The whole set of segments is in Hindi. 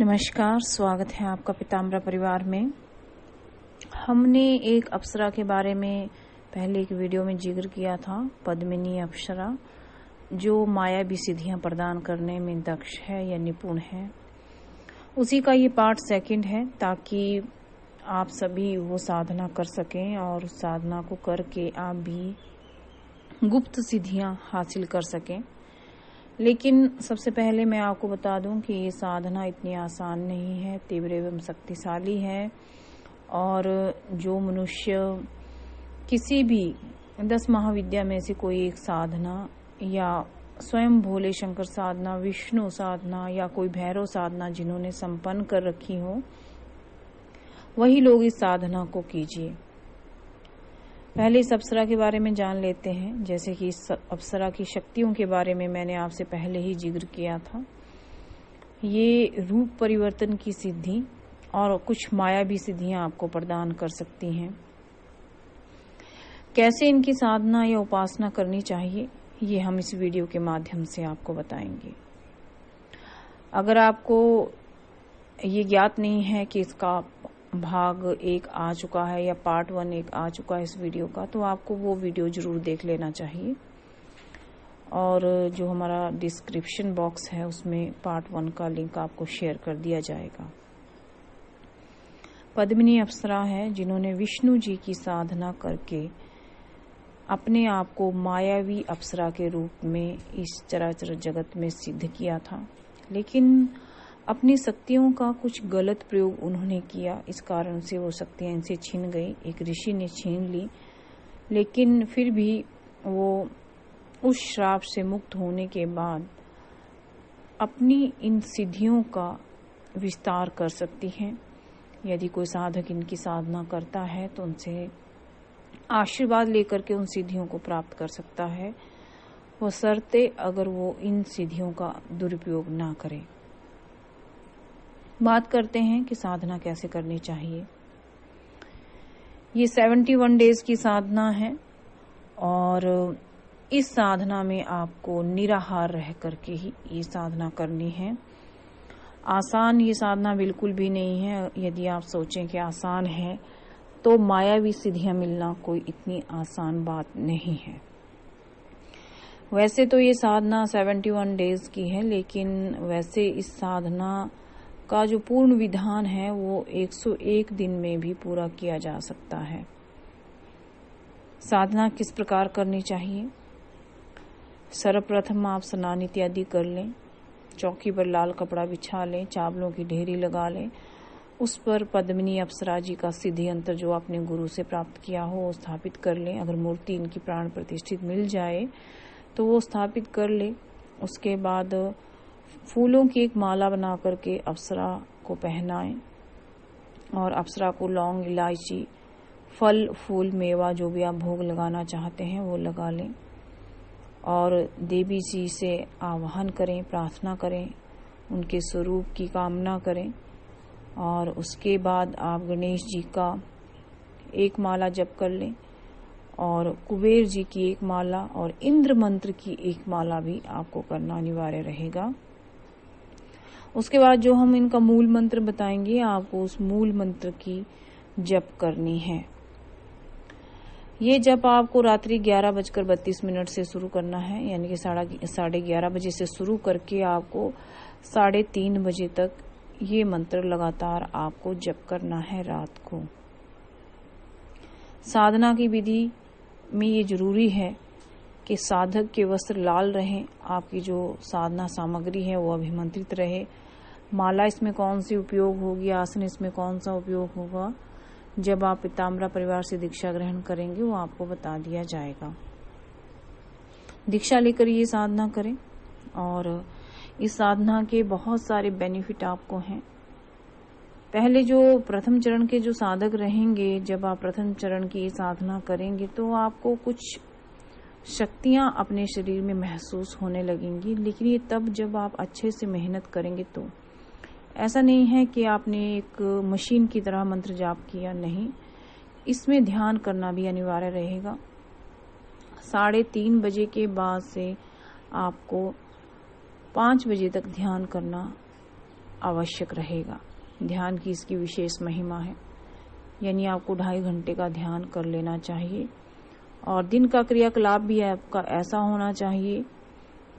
नमस्कार, स्वागत है आपका पीताम्बरा परिवार में। हमने एक अप्सरा के बारे में पहले एक वीडियो में जिक्र किया था, पद्मिनी अप्सरा, जो मायावी सिद्धियां प्रदान करने में दक्ष है या निपुण है। उसी का ये पार्ट सेकंड है, ताकि आप सभी वो साधना कर सकें और उस साधना को करके आप भी गुप्त सिद्धियां हासिल कर सकें। लेकिन सबसे पहले मैं आपको बता दूं कि ये साधना इतनी आसान नहीं है, तीव्र एवं शक्तिशाली है। और जो मनुष्य किसी भी 10 महाविद्या में से कोई एक साधना या स्वयं भोले शंकर साधना, विष्णु साधना या कोई भैरव साधना जिन्होंने संपन्न कर रखी हो, वही लोग इस साधना को कीजिए। पहले इस अप्सरा के बारे में जान लेते हैं। जैसे कि इस अप्सरा की शक्तियों के बारे में मैंने आपसे पहले ही जिक्र किया था। ये रूप परिवर्तन की सिद्धि और कुछ मायावी सिद्धियां आपको प्रदान कर सकती हैं। कैसे इनकी साधना या उपासना करनी चाहिए, ये हम इस वीडियो के माध्यम से आपको बताएंगे। अगर आपको ये ज्ञात नहीं है कि इसका भाग 1 आ चुका है या पार्ट 1 एक आ चुका है इस वीडियो का, तो आपको वो वीडियो जरूर देख लेना चाहिए। और जो हमारा डिस्क्रिप्शन बॉक्स है उसमें पार्ट 1 का लिंक आपको शेयर कर दिया जाएगा। पद्मिनी अप्सरा है जिन्होंने विष्णु जी की साधना करके अपने आप को मायावी अप्सरा के रूप में इस चराचर जगत में सिद्ध किया था। लेकिन अपनी शक्तियों का कुछ गलत प्रयोग उन्होंने किया, इस कारण से वो शक्तियां इनसे छीन गई। एक ऋषि ने छीन ली, लेकिन फिर भी वो उस श्राप से मुक्त होने के बाद अपनी इन सिद्धियों का विस्तार कर सकती हैं। यदि कोई साधक इनकी साधना करता है तो उनसे आशीर्वाद लेकर के उन सिद्धियों को प्राप्त कर सकता है, बशर्ते अगर वो इन सिद्धियों का दुरुपयोग ना करे। बात करते हैं कि साधना कैसे करनी चाहिए। ये 71 डेज की साधना है और इस साधना में आपको निराहार रह करके ही ये साधना करनी है। आसान ये साधना बिल्कुल भी नहीं है। यदि आप सोचें कि आसान है तो मायावी सिद्धियां मिलना कोई इतनी आसान बात नहीं है। वैसे तो ये साधना 71 डेज की है, लेकिन वैसे इस साधना का जो पूर्ण विधान है वो 101 दिन में भी पूरा किया जा सकता है। साधना किस प्रकार करनी चाहिए? सर्वप्रथम आप स्नान इत्यादि कर लें, चौकी पर लाल कपड़ा बिछा लें, चावलों की ढेरी लगा लें, उस पर पद्मिनी अप्सरा जी का सिद्धि यंत्र जो आपने गुरु से प्राप्त किया हो वो स्थापित कर लें। अगर मूर्ति इनकी प्राण प्रतिष्ठित मिल जाए तो वो स्थापित कर ले। उसके बाद फूलों की एक माला बना करके अप्सरा को पहनाएं और अप्सरा को लौंग, इलायची, फल, फूल, मेवा जो भी आप भोग लगाना चाहते हैं वो लगा लें और देवी जी से आवाहन करें, प्रार्थना करें, उनके स्वरूप की कामना करें। और उसके बाद आप गणेश जी का एक माला जप कर लें और कुबेर जी की एक माला और इंद्र मंत्र की एक माला भी आपको करना अनिवार्य रहेगा। उसके बाद जो हम इनका मूल मंत्र बताएंगे, आपको उस मूल मंत्र की जप करनी है। ये जप आपको रात्रि 11:32 से शुरू करना है, यानी कि 11:30 बजे से शुरू करके आपको 3:30 बजे तक ये मंत्र लगातार आपको जप करना है रात को। साधना की विधि में ये जरूरी है कि साधक के वस्त्र लाल रहें, आपकी जो साधना सामग्री है वो अभिमंत्रित रहे। माला इसमें कौन सी उपयोग होगी, आसन इसमें कौन सा उपयोग होगा, जब आप पीताम्बरा परिवार से दीक्षा ग्रहण करेंगे वो आपको बता दिया जाएगा। दीक्षा लेकर ये साधना करें और इस साधना के बहुत सारे बेनिफिट आपको हैं। पहले जो प्रथम चरण के जो साधक रहेंगे, जब आप प्रथम चरण की साधना करेंगे तो आपको कुछ शक्तियां अपने शरीर में महसूस होने लगेंगी। लेकिन ये तब जब आप अच्छे से मेहनत करेंगे। तो ऐसा नहीं है कि आपने एक मशीन की तरह मंत्र जाप किया, नहीं, इसमें ध्यान करना भी अनिवार्य रहेगा। 3:30 बजे के बाद से आपको 5 बजे तक ध्यान करना आवश्यक रहेगा। ध्यान की इसकी विशेष महिमा है, यानी आपको 2.5 घंटे का ध्यान कर लेना चाहिए। और दिन का क्रियाकलाप भी आपका ऐसा होना चाहिए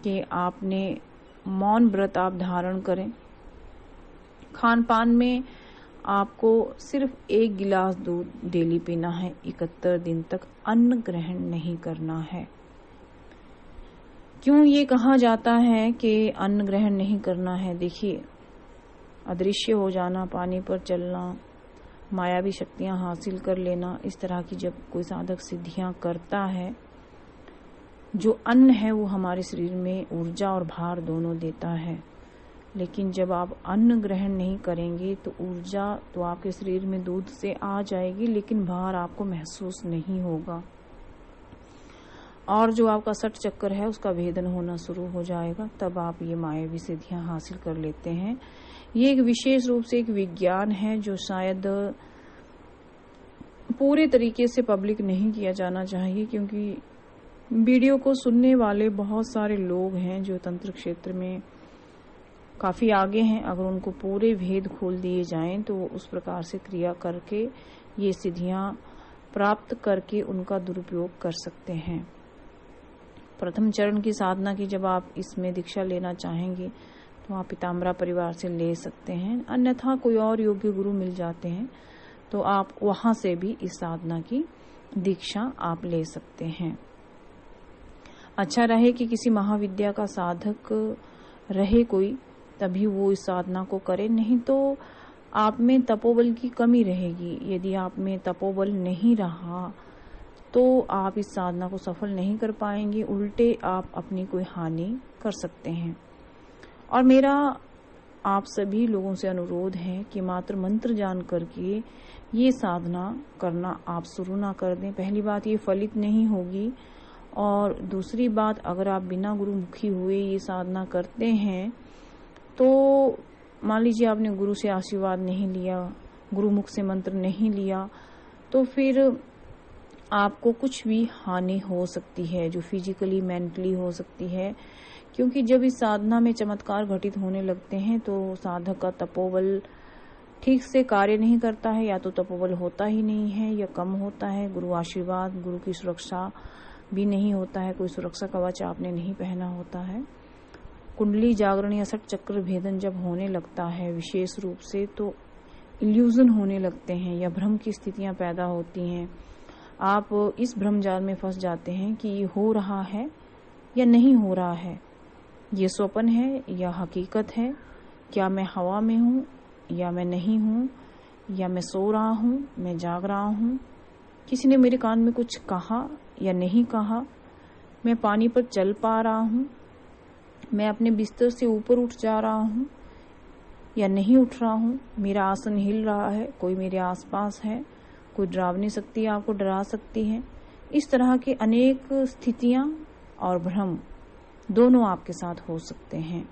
कि आपने मौन व्रत आप धारण करें। खान पान में आपको सिर्फ 1 गिलास दूध डेली पीना है। 71 दिन तक अन्न ग्रहण नहीं करना है। क्यों ये कहा जाता है कि अन्न ग्रहण नहीं करना है? देखिए, अदृश्य हो जाना, पानी पर चलना, मायावी शक्तियां हासिल कर लेना, इस तरह की जब कोई साधक सिद्धियां करता है, जो अन्न है वो हमारे शरीर में ऊर्जा और भार दोनों देता है। लेकिन जब आप अन्न ग्रहण नहीं करेंगे तो ऊर्जा तो आपके शरीर में दूध से आ जाएगी, लेकिन भार आपको महसूस नहीं होगा और जो आपका सठ चक्र है उसका भेदन होना शुरू हो जाएगा। तब आप ये मायावी सिद्धियां हासिल कर लेते हैं। ये एक विशेष रूप से एक विज्ञान है जो शायद पूरे तरीके से पब्लिक नहीं किया जाना चाहिए, क्योंकि वीडियो को सुनने वाले बहुत सारे लोग हैं जो तंत्र क्षेत्र में काफी आगे हैं। अगर उनको पूरे भेद खोल दिए जाएं तो उस प्रकार से क्रिया करके ये सिद्धियां प्राप्त करके उनका दुरुपयोग कर सकते हैं। प्रथम चरण की साधना की जब आप इसमें दीक्षा लेना चाहेंगे तो आप पीताम्बरा परिवार से ले सकते हैं, अन्यथा कोई और योग्य गुरु मिल जाते हैं तो आप वहां से भी इस साधना की दीक्षा आप ले सकते हैं। अच्छा रहे कि किसी महाविद्या का साधक रहे कोई, तभी वो इस साधना को करे, नहीं तो आप में तपोबल की कमी रहेगी। यदि आप में तपोबल नहीं रहा तो आप इस साधना को सफल नहीं कर पाएंगे, उल्टे आप अपनी कोई हानि कर सकते हैं। और मेरा आप सभी लोगों से अनुरोध है कि मात्र मंत्र जान करके ये साधना करना आप शुरू ना कर दें। पहली बात, ये फलित नहीं होगी, और दूसरी बात, अगर आप बिना गुरुमुखी हुए ये साधना करते हैं तो मान लीजिए आपने गुरु से आशीर्वाद नहीं लिया, गुरुमुख से मंत्र नहीं लिया, तो फिर आपको कुछ भी हानि हो सकती है, जो फिजिकली मेंटली हो सकती है। क्योंकि जब इस साधना में चमत्कार घटित होने लगते हैं तो साधक का तपोबल ठीक से कार्य नहीं करता है, या तो तपोबल होता ही नहीं है या कम होता है, गुरु आशीर्वाद, गुरु की सुरक्षा भी नहीं होता है, कोई सुरक्षा कवच आपने नहीं पहना होता है। कुंडली जागरण या सठ चक्र भेदन जब होने लगता है विशेष रूप से, तो इल्यूजन होने लगते हैं या भ्रम की स्थितियां पैदा होती हैं। आप इस भ्रम जाल में फंस जाते हैं कि ये हो रहा है या नहीं हो रहा है, ये स्वप्न है या हकीकत है, क्या मैं हवा में हूँ या मैं नहीं हूँ, या मैं सो रहा हूँ, मैं जाग रहा हूँ, किसी ने मेरे कान में कुछ कहा या नहीं कहा, मैं पानी पर चल पा रहा हूँ, मैं अपने बिस्तर से ऊपर उठ जा रहा हूँ या नहीं उठ रहा हूँ, मेरा आसन हिल रहा है, कोई मेरे आसपास है, कोई डरावनी शक्ति आपको डरा सकती है। इस तरह के अनेक स्थितियां और भ्रम दोनों आपके साथ हो सकते हैं।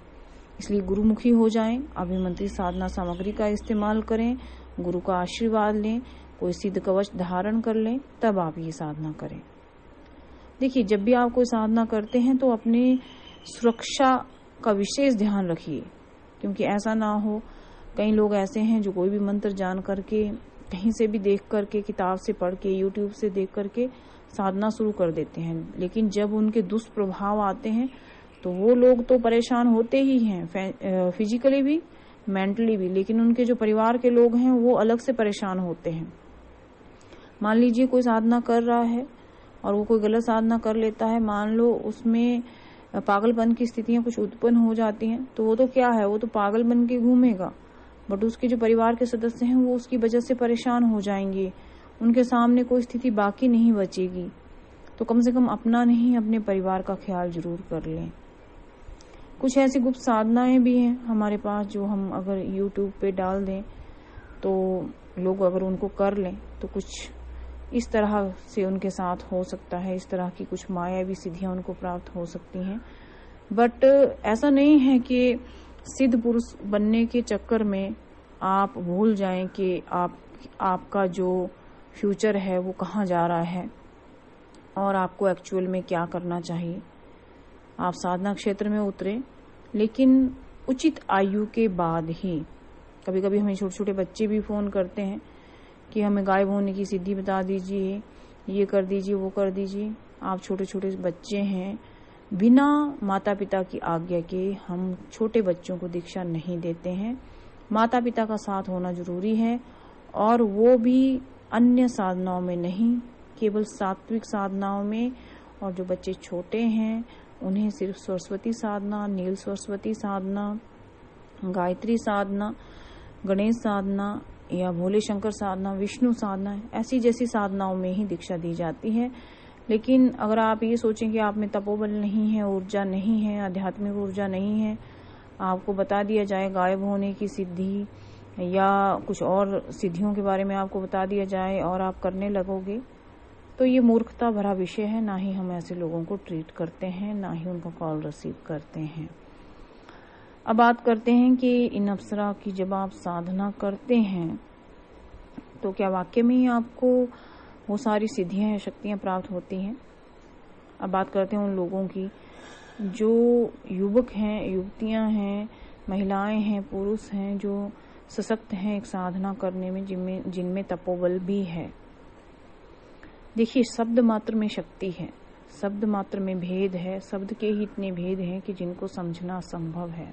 इसलिए गुरुमुखी हो जाएं, अभिमंत्रित साधना सामग्री का इस्तेमाल करें, गुरु का आशीर्वाद लें, कोई सिद्ध कवच धारण कर लें, तब आप ये साधना करें। देखिए, जब भी आप कोई साधना करते हैं तो अपनी सुरक्षा का विशेष ध्यान रखिए, क्योंकि ऐसा ना हो, कई लोग ऐसे हैं जो कोई भी मंत्र जान करके, कहीं से भी देख करके, किताब से पढ़ के, यूट्यूब से देख करके साधना शुरू कर देते हैं, लेकिन जब उनके दुष्प्रभाव आते हैं तो वो लोग तो परेशान होते ही हैं, फिजिकली भी, मेंटली भी, लेकिन उनके जो परिवार के लोग हैं वो अलग से परेशान होते हैं। मान लीजिए कोई साधना कर रहा है और वो कोई गलत साधना कर लेता है, मान लो उसमें पागलपन की स्थितियां कुछ उत्पन्न हो जाती हैं, तो वो तो क्या है, वो तो पागल बन के घूमेगा, बट उसके जो परिवार के सदस्य हैं वो उसकी वजह से परेशान हो जाएंगे, उनके सामने कोई स्थिति बाकी नहीं बचेगी। तो कम से कम अपना नहीं, अपने परिवार का ख्याल जरूर कर लें। कुछ ऐसी गुप्त साधनाएं भी हैं हमारे पास जो हम अगर यूट्यूब पे डाल दें तो लोग अगर उनको कर लें तो कुछ इस तरह से उनके साथ हो सकता है, इस तरह की कुछ मायावी सिद्धियां उनको प्राप्त हो सकती हैं। बट ऐसा नहीं है कि सिद्ध पुरुष बनने के चक्कर में आप भूल जाएं कि आपका जो फ्यूचर है वो कहाँ जा रहा है और आपको एक्चुअल में क्या करना चाहिए। आप साधना क्षेत्र में उतरे, लेकिन उचित आयु के बाद ही। कभी कभी हमें छोटे छोटे बच्चे भी फोन करते हैं कि हमें गायब होने की सिद्धि बता दीजिए, ये कर दीजिए, वो कर दीजिए। आप छोटे छोटे बच्चे हैं, बिना माता पिता की आज्ञा के हम छोटे बच्चों को दीक्षा नहीं देते हैं। माता पिता का साथ होना जरूरी है, और वो भी अन्य साधनाओं में नहीं, केवल सात्विक साधनाओं में। और जो बच्चे छोटे हैं उन्हें सिर्फ सरस्वती साधना, नील सरस्वती साधना, गायत्री साधना, गणेश साधना या भोले शंकर साधना, विष्णु साधना, ऐसी जैसी साधनाओं में ही दीक्षा दी जाती है। लेकिन अगर आप ये सोचें कि आप में तपोबल नहीं है, ऊर्जा नहीं है, आध्यात्मिक ऊर्जा नहीं है, आपको बता दिया जाए गायब होने की सिद्धि या कुछ और सिद्धियों के बारे में आपको बता दिया जाए और आप करने लगोगे, तो ये मूर्खता भरा विषय है। ना ही हम ऐसे लोगों को ट्रीट करते हैं, ना ही उनका कॉल रिसीव करते हैं। अब बात करते हैं कि इन अप्सरा की जब आप साधना करते हैं तो क्या वाकई में ही आपको वो सारी सिद्धियां या शक्तियां प्राप्त होती हैं। अब बात करते हैं उन लोगों की जो युवक हैं, युवतियां हैं, महिलाएं हैं, पुरुष हैं, जो सशक्त हैं एक साधना करने में, जिनमें तपोबल भी है। देखिए, शब्द मात्र में शक्ति है, शब्द मात्र में भेद है, शब्द के ही इतने भेद हैं कि जिनको समझना असंभव है।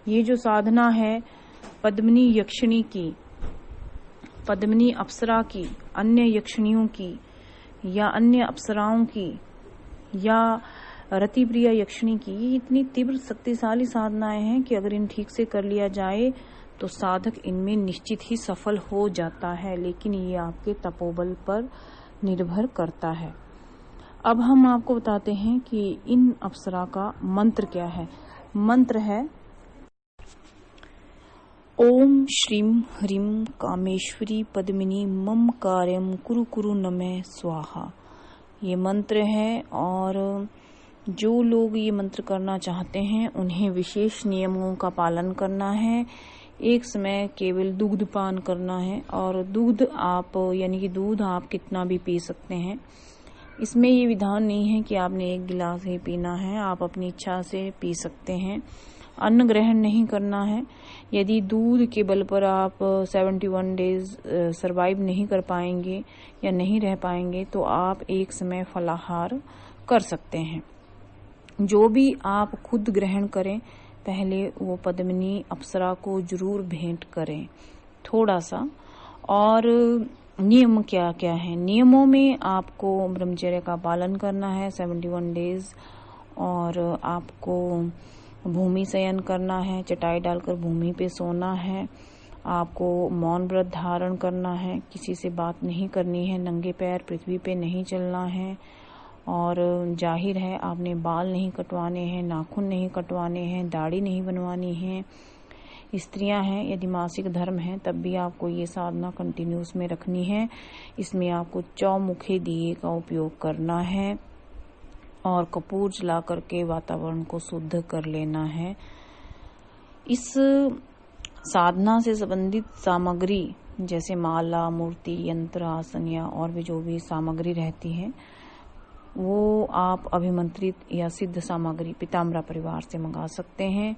ये जो साधना है पद्मिनी यक्षिणी की, पद्मिनी अप्सरा की, अन्य यक्षिणियों की या अन्य अप्सराओं की या रतिप्रिया यक्षिणी की, ये इतनी तीव्र शक्तिशाली साधनाएं हैं कि अगर इन ठीक से कर लिया जाए तो साधक इनमें निश्चित ही सफल हो जाता है। लेकिन ये आपके तपोबल पर निर्भर करता है। अब हम आपको बताते हैं कि इन अप्सरा का मंत्र क्या है। मंत्र है ओम श्रीम ह्रीम कामेश्वरी पद्मिनी मम कार्यम कुरु कुरु नमः स्वाहा। ये मंत्र है, और जो लोग ये मंत्र करना चाहते हैं उन्हें विशेष नियमों का पालन करना है। एक समय केवल दूध पान करना है, और दूध आप यानी कि दूध आप कितना भी पी सकते हैं। इसमें ये विधान नहीं है कि आपने 1 गिलास ही पीना है, आप अपनी इच्छा से पी सकते हैं। अन्न ग्रहण नहीं करना है। यदि दूध के बल पर आप 71 डेज सरवाइव नहीं कर पाएंगे या नहीं रह पाएंगे तो आप एक समय फलाहार कर सकते हैं। जो भी आप खुद ग्रहण करें, पहले वो पद्मिनी अप्सरा को जरूर भेंट करें थोड़ा सा। और नियम क्या क्या है? नियमों में आपको ब्रह्मचर्य का पालन करना है 71 डेज, और आपको भूमि शयन करना है, चटाई डालकर भूमि पे सोना है। आपको मौन व्रत धारण करना है, किसी से बात नहीं करनी है, नंगे पैर पृथ्वी पे नहीं चलना है, और जाहिर है आपने बाल नहीं कटवाने हैं, नाखून नहीं कटवाने हैं, दाढ़ी नहीं बनवानी है। स्त्रियां हैं, यदि मासिक धर्म है तब भी आपको ये साधना कंटिन्यूस में रखनी है। इसमें आपको चौमुखे दिए का उपयोग करना है और कपूर जला करके वातावरण को शुद्ध कर लेना है। इस साधना से संबंधित सामग्री जैसे माला, मूर्ति, यंत्र, आसन या और भी जो भी सामग्री रहती है वो आप अभिमंत्रित या सिद्ध सामग्री पीताम्बरा परिवार से मंगा सकते हैं।